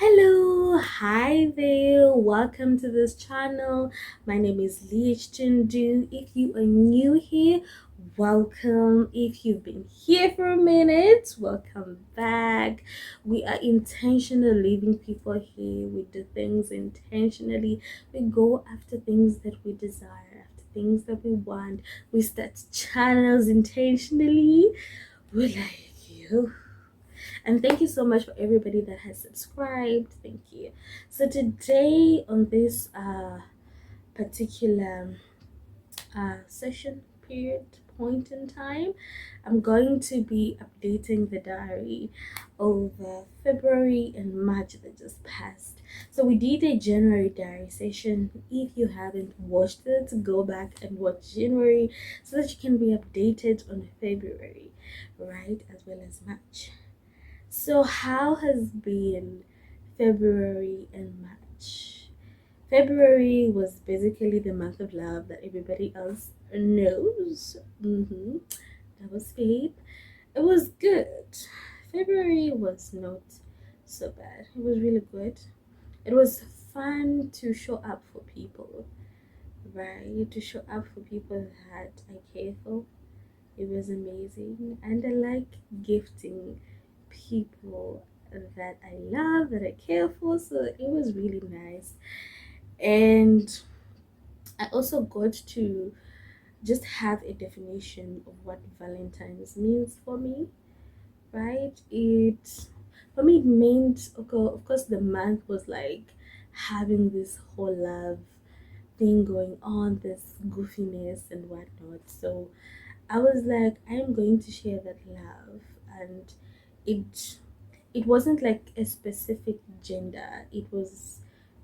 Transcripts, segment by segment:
Hello, hi there. Welcome to this channel. My name is Leach Chindu. If you are new here, welcome. If you've been here for a minute, welcome back. We are intentional living people here. We do things intentionally. We go after things that we desire, after things that we want. We start channels intentionally. We like you. And thank you so much for everybody that has subscribed. Thank you. So today on this particular session period point in time, I'm going to be updating the diary over February and March that just passed. So we did a January diary session. If you haven't watched it, go back and watch January so that you can be updated on February, right, as well as March. So, how has been February and March? February was basically the month of love that everybody else knows. That was Faith. It was good. February was not so bad. It was really good. It was fun to show up for people, right? To show up for people that I care for. It was amazing, and I like gifting people that I love, that I care for. So it was really nice. And I also got to just have a definition of what Valentine's means for me, right? It for me it meant, okay, of course the month was like having this whole love thing going on, this goofiness and whatnot. So I was like, I'm going to share that love, and it it wasn't like a specific gender. It was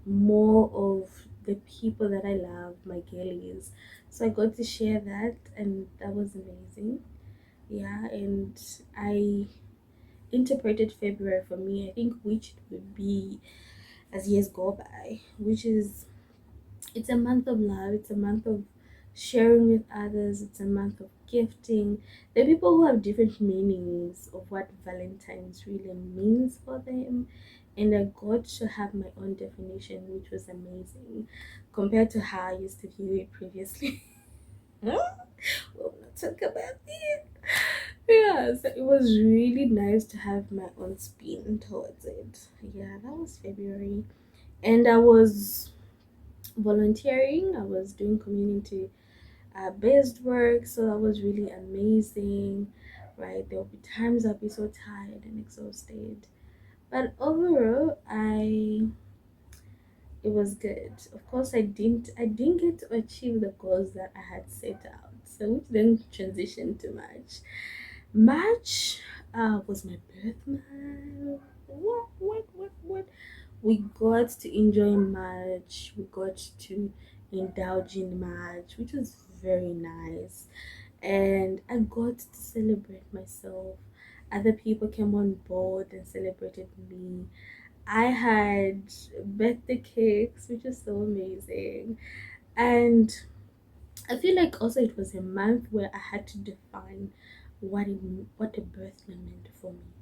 more of the people that I love, my girlies. So I got to share that, and that was amazing. Yeah, and I interpreted February for me, I think, which it would be as years go by, which is it's a month of love, it's a month of sharing with others, it's a month of gifting. There are people who have different meanings of what Valentine's really means for them. And I got to have my own definition, which was amazing compared to how I used to view it previously. We'll not talk about it. Yeah, so it was really nice to have my own spin towards it. Yeah, that was February. And I was volunteering. I was doing community based work, so that was really amazing. Right, there will be times I'll be so tired and exhausted, but overall, I it was good. Of course, I didn't get to achieve the goals that I had set out, so which then transitioned to March. March was my birth month. What? We got to enjoy March. We got to indulge in March, which was very nice. And I got to celebrate myself. Other people came on board and celebrated me. I had birthday cakes, which was so amazing. And I feel like also it was a month where I had to define what a birthday meant for me,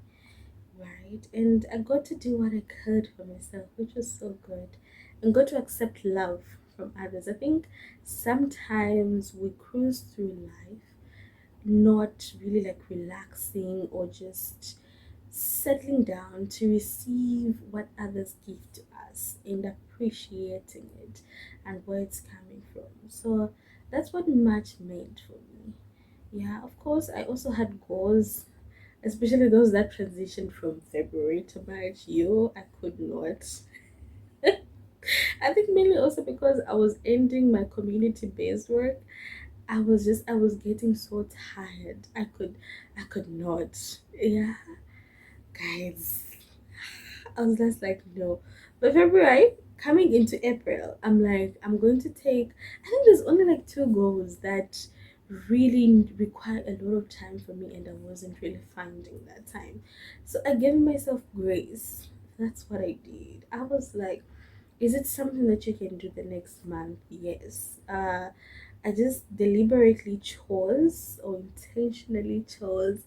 right? And I got to do what I could for myself, which was so good, and got to accept love from others. I think sometimes we cruise through life not really like relaxing or just settling down to receive what others give to us and appreciating it and where it's coming from. So that's what March meant for me. Yeah, of course, I also had goals, especially those that transitioned from February to March. Yo, I could not. I think mainly also because I was ending my community based work. I was getting so tired. I could not. Yeah, guys. I was just like, no. But February, coming into April, I'm like, I'm going to take, I think there's only like two goals that really require a lot of time for me, and I wasn't really finding that time. So I gave myself grace. That's what I did. I was like, is it something that you can do the next month? Yes. I just deliberately chose or intentionally chose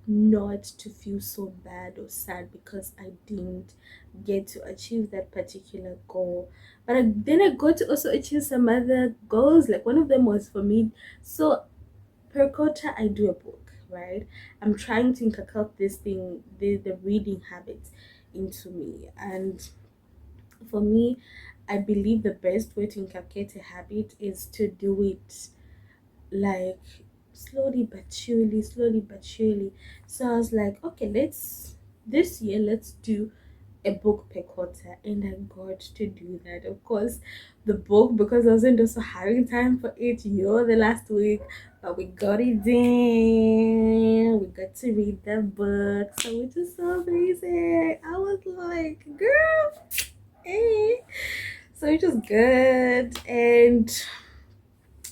not to feel so bad or sad because I didn't get to achieve that particular goal. But then I got to also achieve some other goals. Like one of them was for me. So per quarter, I do a book, right? I'm trying to inculcate this thing, the reading habit into me. And for me, I believe the best way to inculcate a habit is to do it like slowly but surely. So I was like, okay, let's this year let's do a book per quarter, and I got to do that. Of course, the book, because I wasn't also having time for it, the last week, but we got it done. We got to read the book, so which is so amazing. I was like, girl, eh. So it was good, and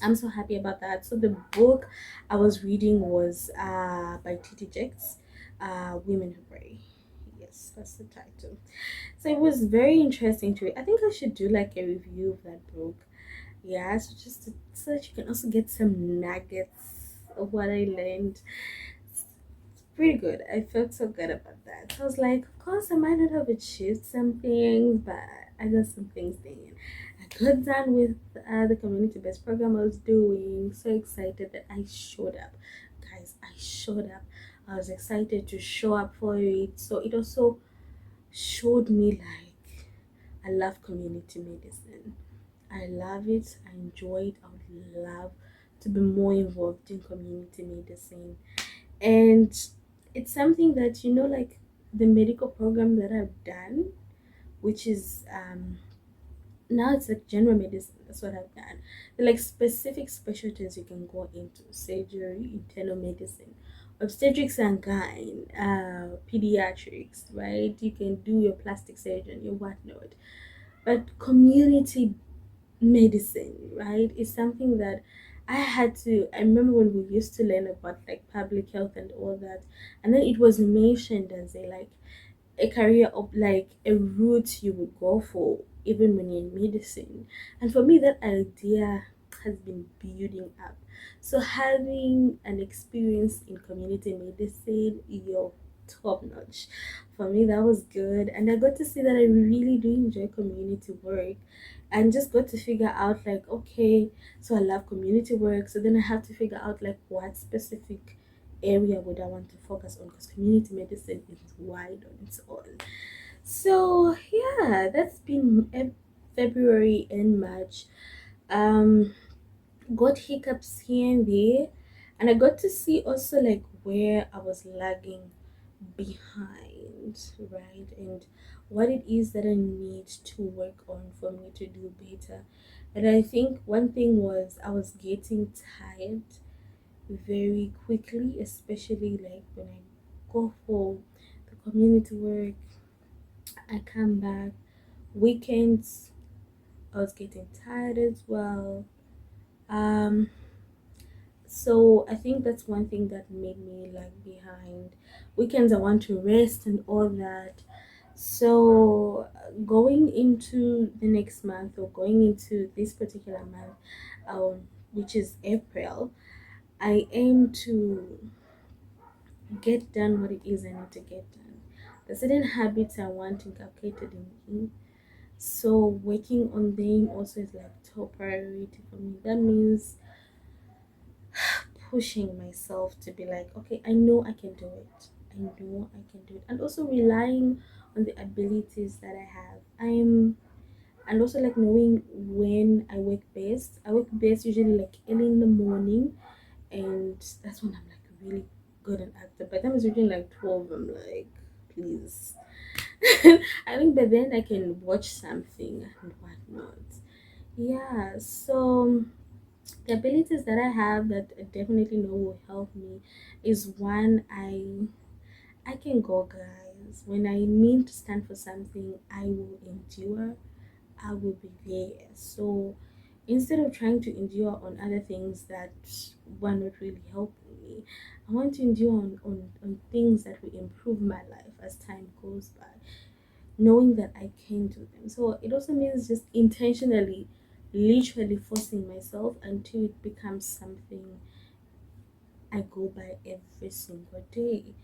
I'm so happy about that. So the book I was reading was by T.D. Jakes, Women Who Pray. Yes, that's the title. So it was very interesting to read. I think I should do like a review of that book. Yeah, so so that you can also get some nuggets of what I learned. It's pretty good. I felt so good about that. So I was like, of course, I might not have achieved some things, but I got some things done. I got done with the community based program I was doing. So excited that I showed up. Guys, I showed up. I was excited to show up for it. So it also showed me like I love community medicine. I love it. I enjoy it. I would love to be more involved in community medicine. And it's something that, like the medical program that I've done, which is now it's like general medicine. That's what I've done. They're like specific specialties you can go into: surgery, internal medicine, obstetrics and gyne, pediatrics, right? You can do your plastic surgeon, your whatnot. But community medicine, right, is something that I remember when we used to learn about like public health and all that, and then it was mentioned as a career of like a route you would go for even when you're in medicine. And for me, that idea has been building up. So having an experience in community medicine, you're top notch. For me, that was good. And I got to see that I really do enjoy community work, and just got to figure out like, okay, so I love community work. So then I have to figure out like what specific area would I want to focus on, because community medicine is wide on its own. So yeah, that's been February and March. Um, got hiccups here and there, and I got to see also like where I was lagging behind, right? And what it is that I need to work on for me to do better. And I think one thing was I was getting tired very quickly, especially like when I go for the community work, I come back. Weekends, I was getting tired as well. Um, so I think that's one thing that made me lag behind. Weekends, I want to rest and all that. So going into the next month, or going into this particular month, which is April, I aim to get done what it is I need to get done. The certain habits I want inculcated in me. So working on them also is like top priority for me. That means pushing myself to be like, okay, I know I can do it. I know I can do it. And also relying on the abilities that I have. And also like knowing when I work best. I work best usually like early in the morning, and that's when I'm like really good and active. By the time it's reaching like 12, I'm like, please. I think by then I can watch something and whatnot. Yeah, so the abilities that I have that I definitely know will help me is one, I can go, guys. When I mean to stand for something, I will endure. I will be there. So instead of trying to endure on other things that were not really helping me, I want to endure on things that will improve my life as time goes by, knowing that I can do them. So it also means just intentionally literally forcing myself until it becomes something I go by every single day.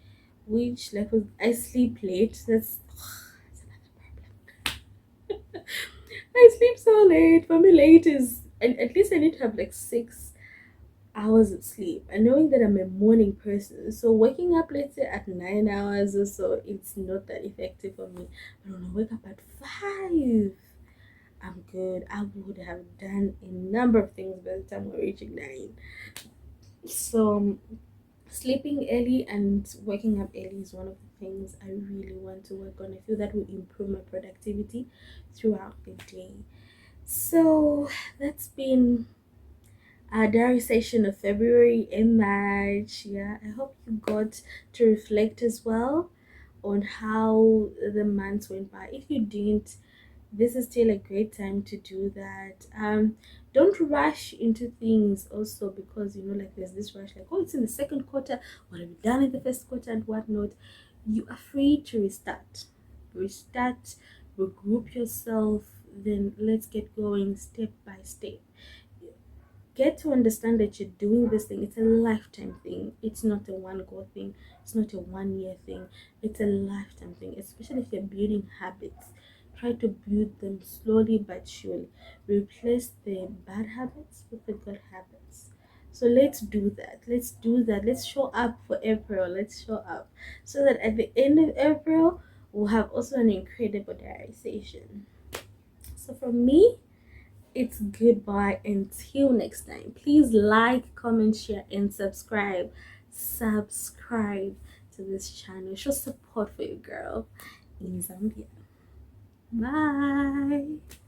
Which, like, I sleep late. That's another problem. I sleep so late. For me, late is, and at least I need to have like 6 hours of sleep. And knowing that I'm a morning person, so waking up, let's say, at 9 hours or so, it's not that effective for me. But when I wake up at 5, I'm good. I would have done a number of things by the time we're reaching 9. So sleeping early and waking up early is one of the things I really want to work on. I feel that will improve my productivity throughout the day. So that's been our diary session of February and March. Yeah, I hope you got to reflect as well on how the months went by. If you didn't, this is still a great time to do that. Don't rush into things also, because like there's this rush, like, oh, it's in the second quarter, what have you done in the first quarter and whatnot. You are free to restart, regroup yourself, then let's get going step by step. Get to understand that you're doing this thing. It's a lifetime thing. It's not a one go thing. It's not a 1 year thing. It's a lifetime thing. Especially if you're building habits, try to build them slowly but surely. Replace the bad habits with the good habits. So let's do that. Let's do that. Let's show up for April. Let's show up so that at the end of April, we'll have also an incredible diarization. So for me, it's goodbye until next time. Please like, comment, share, and subscribe. Subscribe to this channel. Show support for your girl in Zambia. Bye.